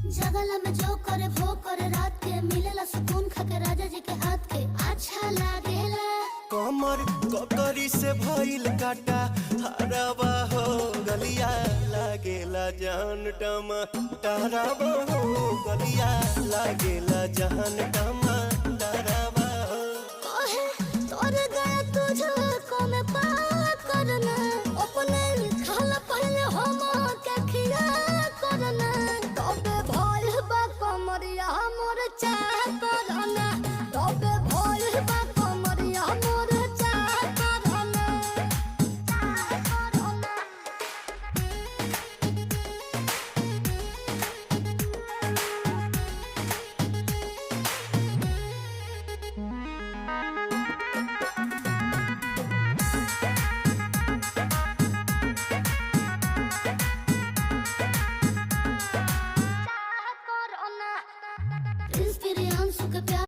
जगला में जो करे वो करे रात के मिलेला सुकून खाके राजा जी के हाथ के अच्छा लागेला। कमर ककरी से भइल काटा हराबा हो गलिया लागेला जान टमा डराबा हो गलिया लागेला जान टमा डराबा हो। कहे तोर गया तुझे को में पा करना अपने लिखल पहले हम के खिया करना तबे भइल बा कमरिया मोर चाह करना तबे भइल बा कमरिया मोर चाह करना चाह करना। प्रिंस प्रियांशु के प्यार